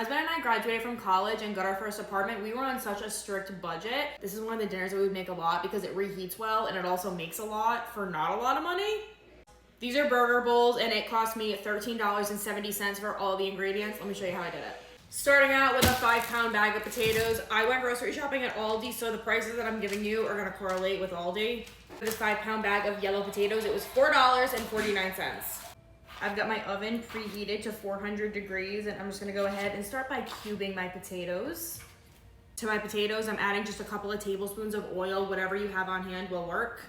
husband and I graduated from college and got our first apartment, we were on such a strict budget. This is one of the dinners that we would make a lot because it reheats well and it also makes a lot for not a lot of money. These are burger bowls and it cost me $13.70 for all the ingredients. Let me show you how I did it. Starting out with a 5-pound bag of potatoes. I went grocery shopping at Aldi, so the prices that I'm giving you are gonna correlate with Aldi. For this 5-pound bag of yellow potatoes, it was $4.49. I've got my oven preheated to 400 degrees and I'm just gonna go ahead and start by cubing my potatoes. To my potatoes, I'm adding just a couple of tablespoons of oil. Whatever you have on hand will work.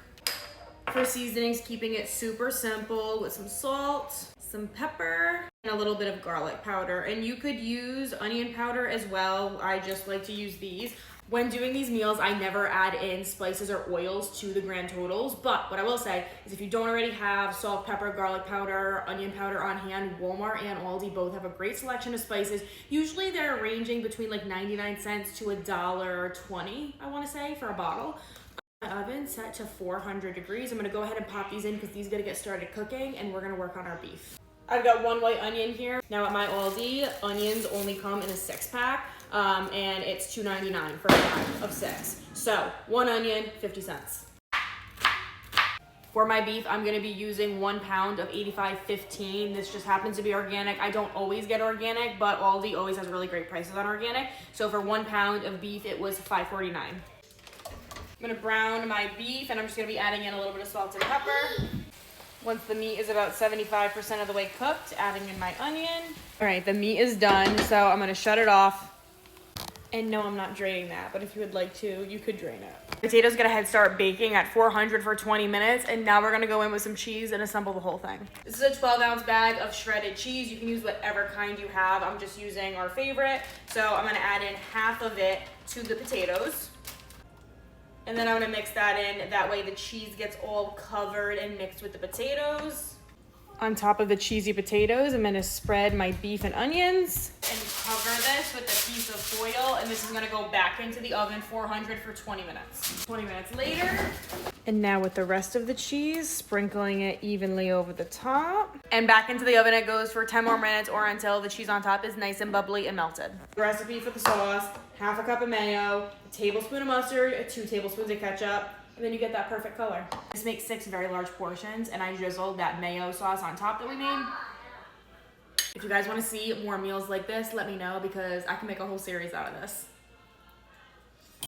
For seasonings, keeping it super simple with some salt, some pepper, and a little bit of garlic powder. And you could use onion powder as well. I just like to use these. When doing these meals, I never add in spices or oils to the grand totals. But what I will say is if you don't already have salt, pepper, garlic powder, onion powder on hand, Walmart and Aldi both have a great selection of spices. Usually they're ranging between like 99 cents to $1.20, I wanna say, for a bottle. My oven set to 400 degrees. I'm gonna go ahead and pop these in because these gotta get started cooking and we're gonna work on our beef. I've got 1 white onion here. Now at my Aldi, onions only come in a 6-pack and it's $2.99 for a pack of 6. So 1 onion, 50 cents. For my beef, I'm gonna be using 1 pound of 85/15. This just happens to be organic. I don't always get organic, but Aldi always has really great prices on organic. So for 1 pound of beef, it was $5.49. I'm gonna brown my beef and I'm just gonna be adding in a little bit of salt and pepper. Once the meat is about 75% of the way cooked, adding in my onion. All right, the meat is done, so I'm gonna shut it off. And no, I'm not draining that, but if you would like to, you could drain it. Potatoes gonna head start baking at 400 for 20 minutes, and now we're gonna go in with some cheese and assemble the whole thing. This is a 12-ounce bag of shredded cheese. You can use whatever kind you have. I'm just using our favorite. So I'm gonna add in half of it to the potatoes. And then I'm gonna mix that in. That way the cheese gets all covered and mixed with the potatoes. On top of the cheesy potatoes, I'm gonna spread my beef and onions and cover this with a piece of foil. And this is gonna go back into the oven, 400 for 20 minutes. 20 minutes later. And now with the rest of the cheese, sprinkling it evenly over the top. And back into the oven it goes for 10 more minutes or until the cheese on top is nice and bubbly and melted. The recipe for the sauce, half a cup of mayo, a tablespoon of mustard, 2 tablespoons of ketchup, and then you get that perfect color. This makes 6 very large portions and I drizzled that mayo sauce on top that we made. If you guys wanna see more meals like this, let me know because I can make a whole series out of this.